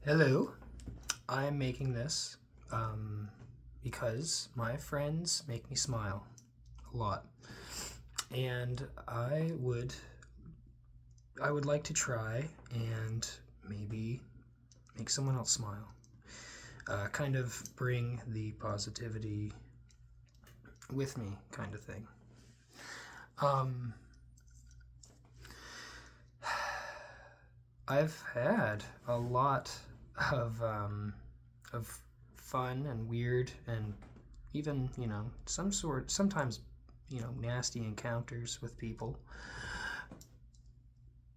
Hello, I'm making this because my friends make me smile a lot, and I would like to try and maybe make someone else smile. Kind of bring the positivity with me, kind of thing. Um, I've had a lot of fun and weird and even sometimes nasty encounters with people.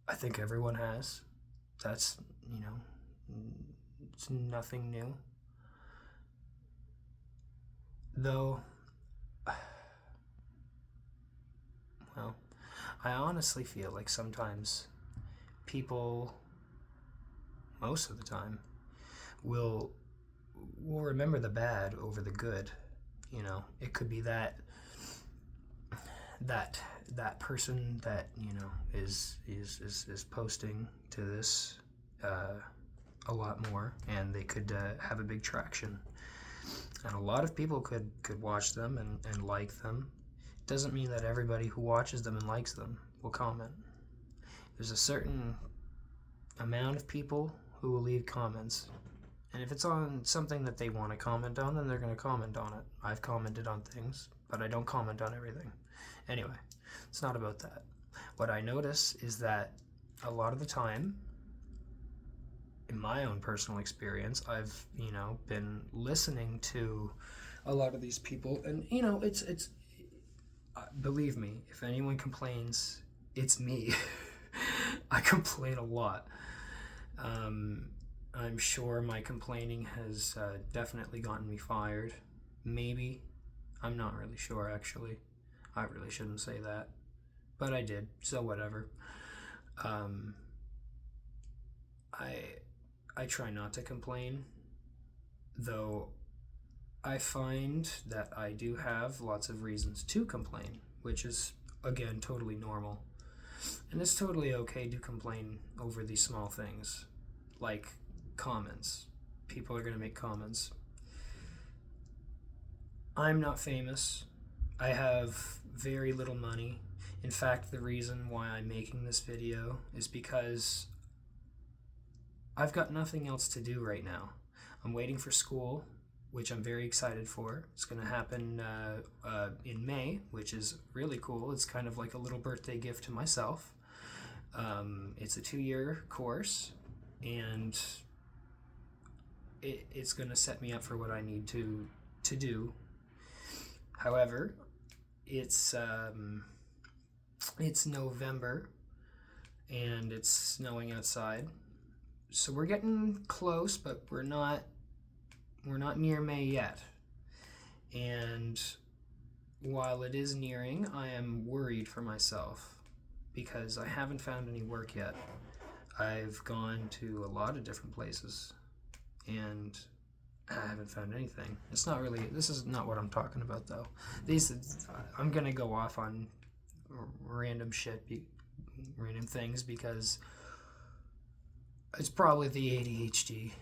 I think everyone has. That's you know it's nothing new, though. Well, I honestly feel like sometimes people, most of the time, will will remember the bad over the good. It could be that that person that is posting to this uh, a lot more, and they could have a big traction, and a lot of people could watch them and like them. Doesn't mean that everybody who watches them and likes them will comment. There's a certain amount of people who will leave comments, and if it's on something that they want to comment on, then they're going to comment on it. I've commented on things, but I don't comment on everything. Anyway, it's not about that. What I notice is that a lot of the time, in my own personal experience, I've been listening to a lot of these people, and it's believe me, if anyone complains, it's me. I complain a lot. I'm sure my complaining has definitely gotten me fired. Maybe. I'm not really sure, actually. I really shouldn't say that. But I did, so whatever. Um, I I try not to complain, though I find that I do have lots of reasons to complain, which is, again, totally normal. And it's totally okay to complain over these small things, like comments. People are going to make comments. I'm not famous. I have very little money. In fact, the reason why I'm making this video is because I've got nothing else to do right now. I'm waiting for school, which I'm very excited for. It's going to happen in May, which is really cool. It's kind of like a little birthday gift to myself. It's a 2-year course, and it's going to set me up for what I need to do. However, it's November, and it's snowing outside, so we're getting close, but we're not near May yet. And while it is nearing, I am worried for myself because I haven't found any work yet. I've gone to a lot of different places, and I haven't found anything. This is not what I'm talking about, though. I'm gonna go off on random shit, random things, because it's probably the ADHD.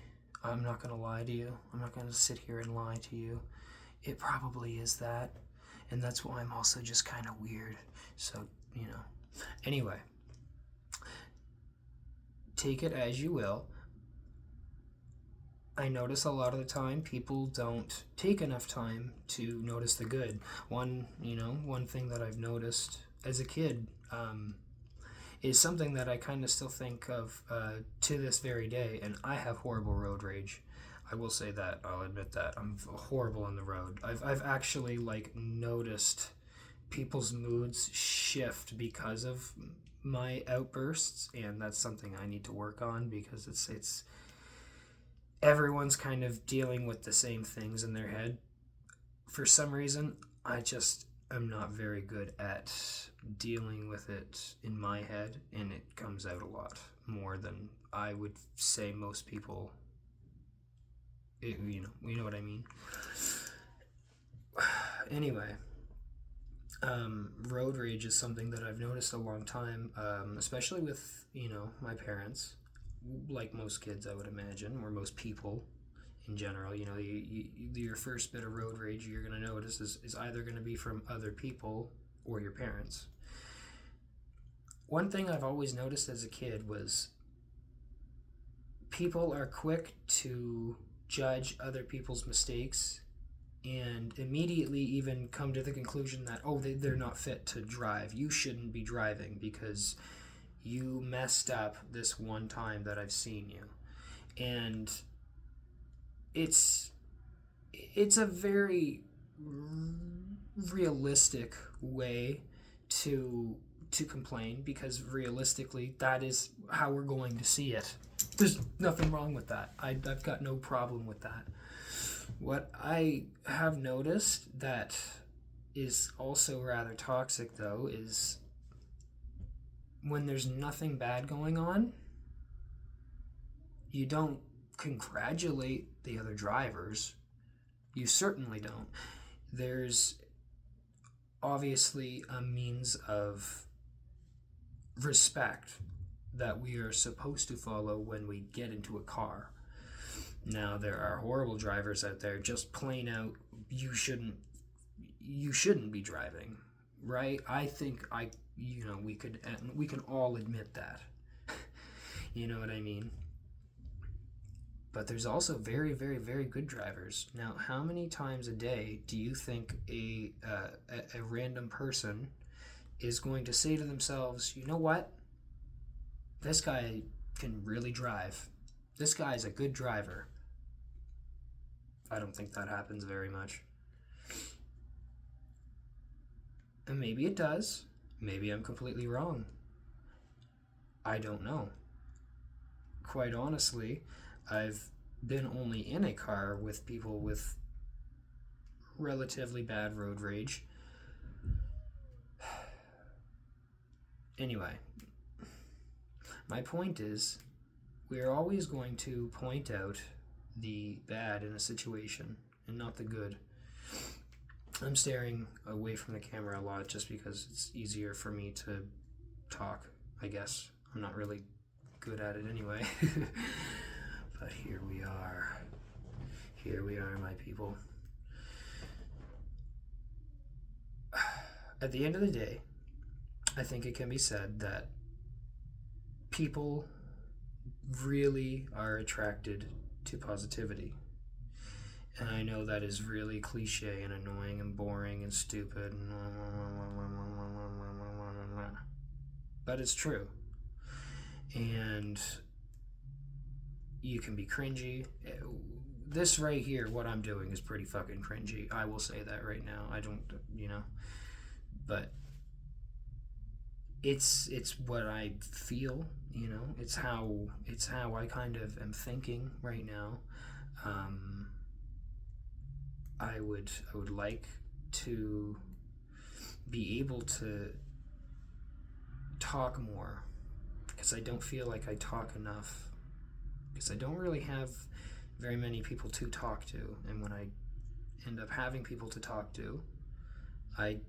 I'm not gonna lie to you. I'm not gonna sit here and lie to you. It probably is that, and that's why I'm also just kind of weird. So, Anyway, take it as you will. I notice a lot of the time people don't take enough time to notice the good. One thing that I've noticed as a kid is something that I kind of still think of to this very day, and I have horrible road rage. I will say that. I'll admit that. I'm horrible on the road. I've actually noticed people's moods shift because of my outbursts, and that's something I need to work on because it's everyone's kind of dealing with the same things in their head. For some reason, I just am not very good at dealing with it in my head, and it comes out a lot more than I would say most people. You know what I mean. Anyway, road rage is something that I've noticed a long time, especially with my parents. like most kids, I would imagine, or most people in general, your first bit of road rage you're going to notice is either going to be from other people or your parents. One thing I've always noticed as a kid was people are quick to judge other people's mistakes and immediately even come to the conclusion that, oh, they're not fit to drive. You shouldn't be driving because you messed up this one time that I've seen you. And it's a very realistic way to complain, because realistically that is how we're going to see it. There's nothing wrong with that. I've got no problem with that. What I have noticed that is also rather toxic, though, is when there's nothing bad going on, you don't congratulate the other drivers. You certainly don't. There's obviously a means of respect that we are supposed to follow when we get into a car. Now, there are horrible drivers out there, just plain out, you shouldn't be driving, right? I think we can all admit that. You know what I mean? But there's also very, very, very good drivers. Now, how many times a day do you think a random person is going to say to themselves, you know what? This guy can really drive. This guy's a good driver. I don't think that happens very much. And maybe it does. Maybe I'm completely wrong. I don't know. Quite honestly, I've been only in a car with people with relatively bad road rage. Anyway, my point is, we're always going to point out the bad in a situation and not the good. I'm staring away from the camera a lot just because it's easier for me to talk, I guess. I'm not really good at it anyway. But here we are. Here we are, my people. At the end of the day, I think it can be said that people really are attracted to positivity. And I know that is really cliche and annoying and boring and stupid, but it's true. And you can be cringy. This right here, what I'm doing, is pretty fucking cringy. I will say that right now. I don't, but it's what I feel, it's how I kind of am thinking right now. I would like to be able to talk more, because I don't feel like I talk enough, because I don't really have very many people to talk to, and when I end up having people to talk to, I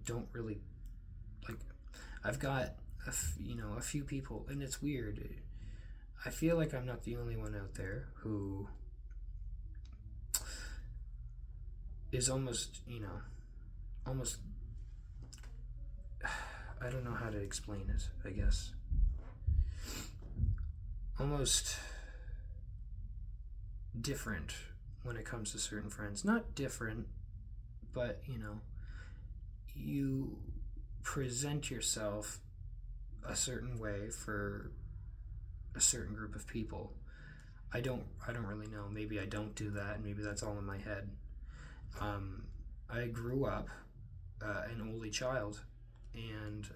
don't really, like, I've got a few people, and it's weird. I feel like I'm not the only one out there who is almost, I don't know how to explain it, I guess. Almost different when it comes to certain friends. Not different, but, you present yourself a certain way for a certain group of people. I don't really know. Maybe I don't do that, maybe that's all in my head. I grew up an only child, and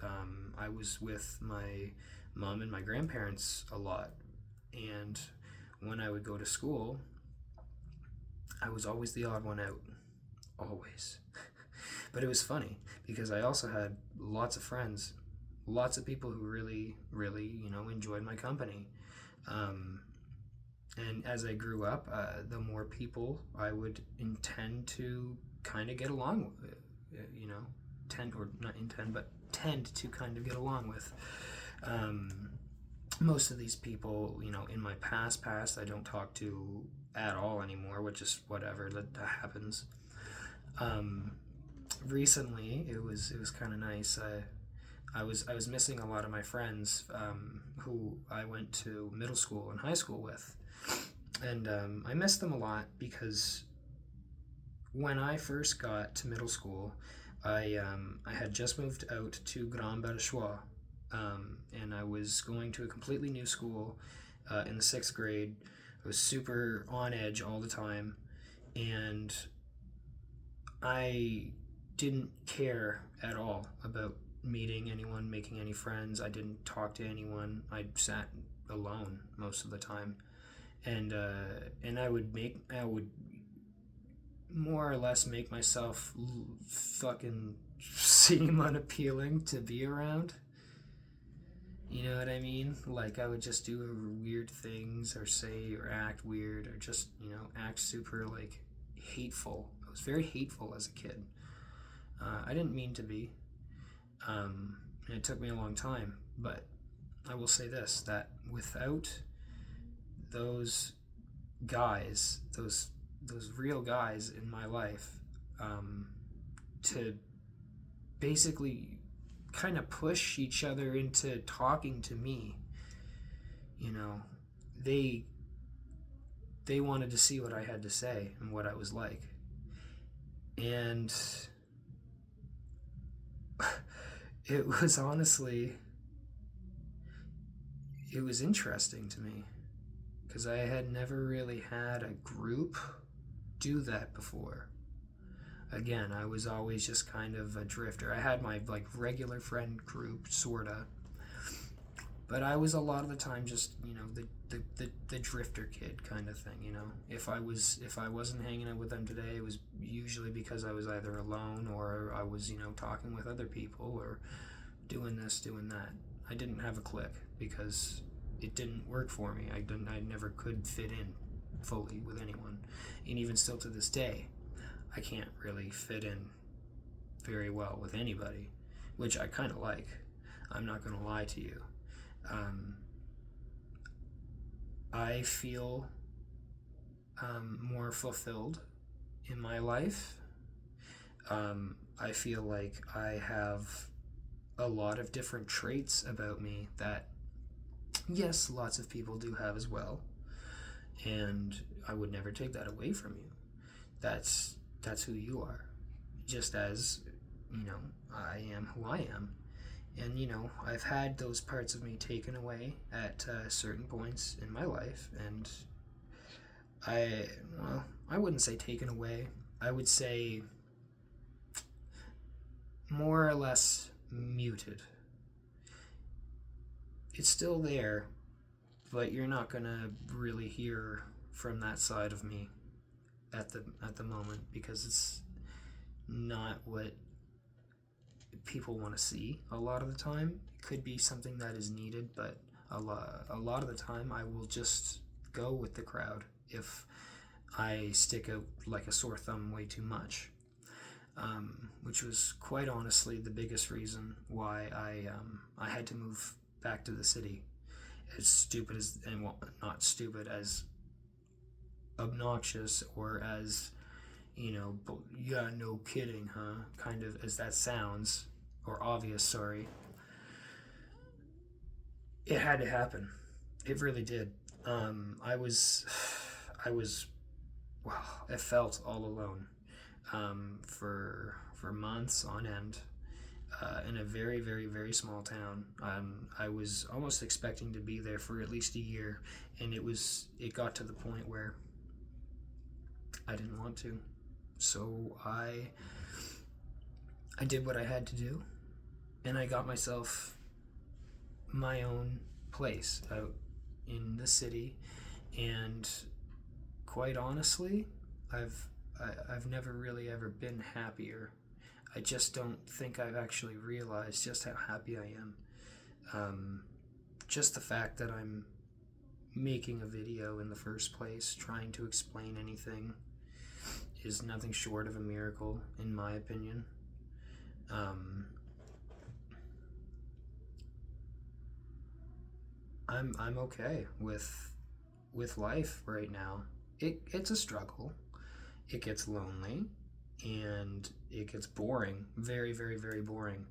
I was with my mom and my grandparents a lot, and when I would go to school, I was always the odd one out. Always. But it was funny, because I also had lots of friends, lots of people who really, really, enjoyed my company. And as I grew up, the more people I would intend to kind of get along with, tend to kind of get along with. Most of these people, in my past, I don't talk to at all anymore, which is whatever, that happens. Um, Recently, it was kind of nice. I was missing a lot of my friends who I went to middle school and high school with, and I missed them a lot because when I first got to middle school, I had just moved out to Grand Barachois, and I was going to a completely new school in the sixth grade. I was super on edge all the time, and I didn't care at all about meeting anyone, making any friends. I didn't talk to anyone. I sat alone most of the time, and I would more or less make myself fucking seem unappealing to be around. You know what I mean? Like, I would just do weird things or say or act weird or just, act super, like, hateful. I was very hateful as a kid. I didn't mean to be. And it took me a long time. But I will say this, that without those guys, those real guys in my life, to basically kind of push each other into talking to me, you know, they they wanted to see what I had to say and what I was like. And it was honestly, it was interesting to me because I had never really had a group do that before. Again, I was always just kind of a drifter. I had my like regular friend group, sorta, but I was a lot of the time just the drifter kid kind of thing. If I wasn't hanging out with them today, it was usually because I was either alone or I was talking with other people or doing this, doing that. I didn't have a clique because it didn't work for me. I never could fit in fully with anyone, and even still to this day, I can't really fit in very well with anybody, which I kind of like. I'm not going to lie to you. Um, I feel more fulfilled in my life. I feel like I have a lot of different traits about me that, yes, lots of people do have as well, and I would never take that away from you. That's who you are, just as I am who I am. And I've had those parts of me taken away at certain points in my life, and I wouldn't say taken away. I would say more or less muted. It's still there, but you're not gonna really hear from that side of me at the moment because it's not what people want to see a lot of the time. It could be something that is needed, but a lot of the time I will just go with the crowd if I stick out like a sore thumb way too much. Which was quite honestly the biggest reason why I had to move back to the city. As stupid as, and well, not stupid, as obnoxious or as yeah, no kidding, huh? Kind of as that sounds, or obvious, sorry. It had to happen. It really did. I was, I was, well, I felt all alone for months on end in a very, very, very small town. I was almost expecting to be there for at least a year, and it got to the point where I didn't want to. So I did what I had to do, and I got myself my own place out in the city. And quite honestly, I've never really ever been happier. I just don't think I've actually realized just how happy I am. Just the fact that I'm making a video in the first place, trying to explain anything, is nothing short of a miracle, in my opinion. Um, I'm okay with life right now. It's a struggle. It gets lonely and it gets boring, very, very, very boring.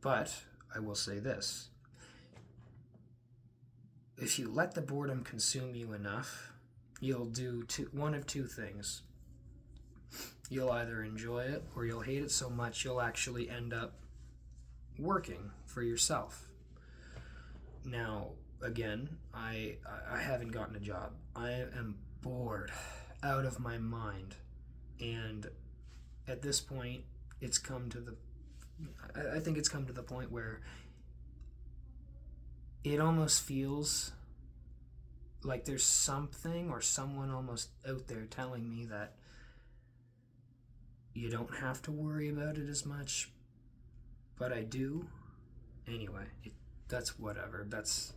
But I will say this: if you let the boredom consume you enough, you'll do one of two things. You'll either enjoy it or you'll hate it so much you'll actually end up working for yourself. Now, again, I haven't gotten a job. I am bored out of my mind, and at this point, it's come to the. I think it's come to the point where it almost feels like there's something or someone almost out there telling me that you don't have to worry about it as much, but I do. Anyway, that's whatever. That's.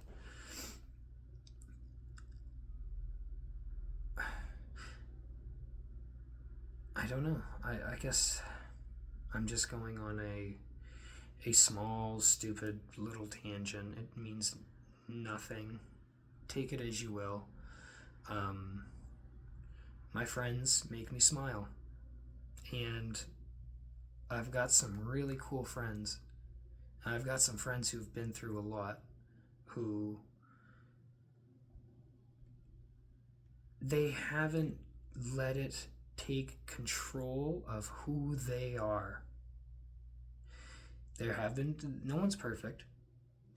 I don't know. I guess I'm just going on a small, stupid little tangent. It means nothing. Take it as you will. My friends make me smile. And I've got some really cool friends. I've got some friends who've been through a lot, who they haven't let it take control of who they are. There have been, no one's perfect.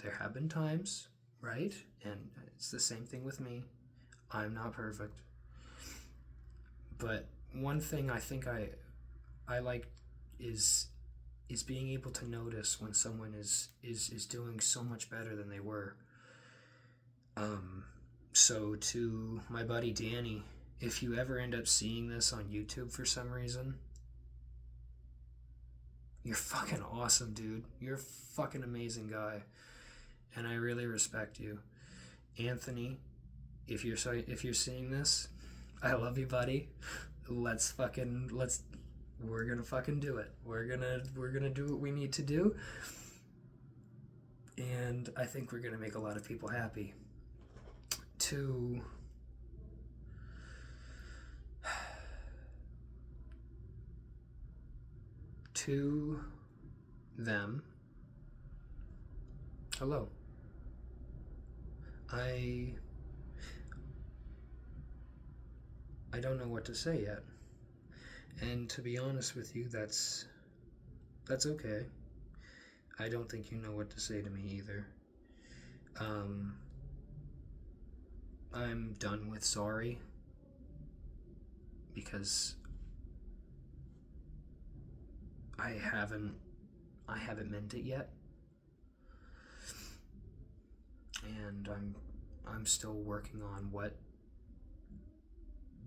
There have been times, right? And it's the same thing with me. I'm not perfect. But one thing I think I like is being able to notice when someone is doing so much better than they were. So to my buddy Danny, if you ever end up seeing this on YouTube for some reason, you're fucking awesome, dude. You're a fucking amazing guy, and I really respect you. Anthony, if you're seeing this, I love you, buddy. We're gonna fucking do it. We're gonna do what we need to do, and I think we're gonna make a lot of people happy. To them, hello. I don't know what to say yet. And to be honest with you, that's okay. I don't think you know what to say to me either. I'm done with sorry, because I haven't meant it yet. And I'm still working on what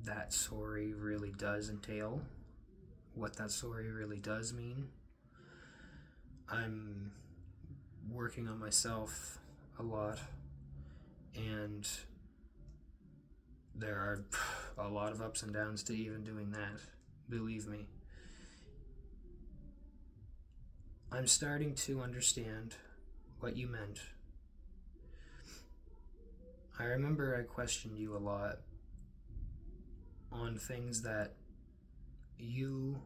that sorry really does entail, what that sorry really does mean. I'm working on myself a lot, and there are a lot of ups and downs to even doing that, believe me. I'm starting to understand what you meant. I remember I questioned you a lot on things that you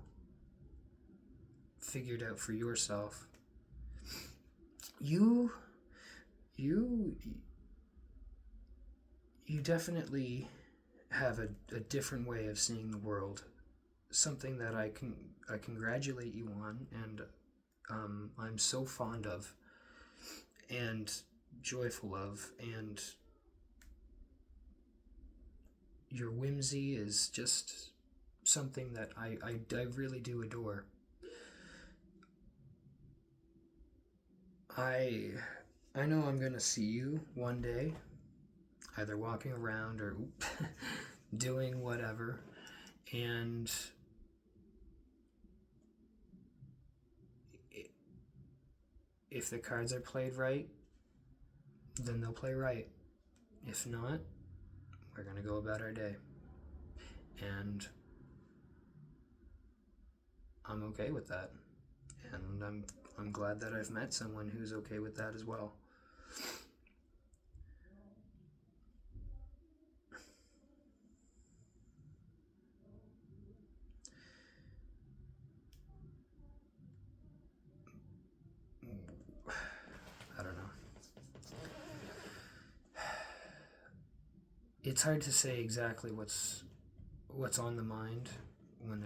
figured out for yourself. You definitely have a different way of seeing the world, something that I congratulate you on, and I'm so fond of and joyful of, and your whimsy is just something that I really do adore. I know I'm gonna see you one day, either walking around or doing whatever, and if the cards are played right, then they'll play right. If not, we're gonna go about our day. And I'm okay with that. And I'm glad that I've met someone who's okay with that as well. it's hard to say exactly what's on the mind when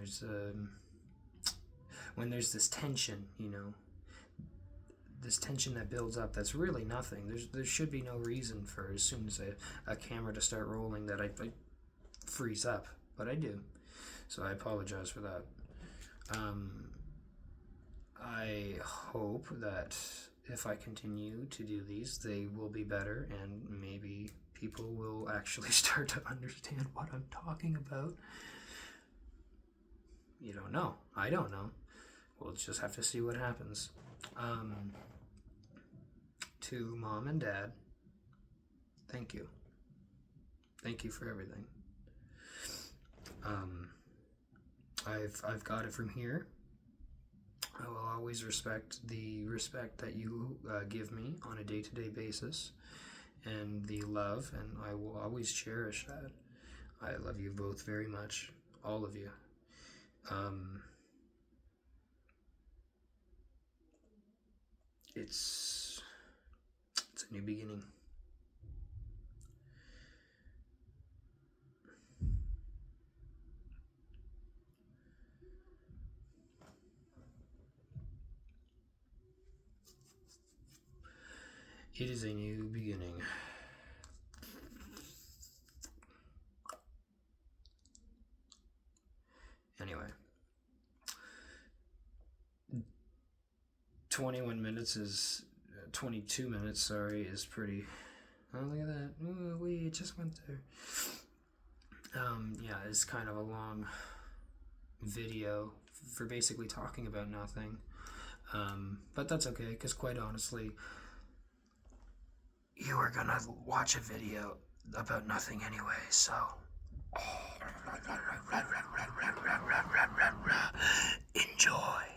there's this tension, this tension that builds up. That's really nothing. There should be no reason for, as soon as a camera to start rolling, that I freeze up, but I do. So I apologize for that. I hope that if I continue to do these, they will be better, and maybe people will actually start to understand what I'm talking about. You don't know. I don't know. We'll just have to see what happens. To Mom and Dad, thank you. Thank you for everything. I've got it from here. I will always respect the respect that you give me on a day-to-day basis, and the love, and I will always cherish that. I love you both very much, all of you. It's a new beginning. It is a new beginning. Anyway, 21 minutes is 22 minutes, sorry, is pretty. Oh, look at that. Ooh, we just went there. Yeah, it's kind of a long video for basically talking about nothing. But that's okay, because quite honestly, you are gonna watch a video about nothing anyway, so. Enjoy.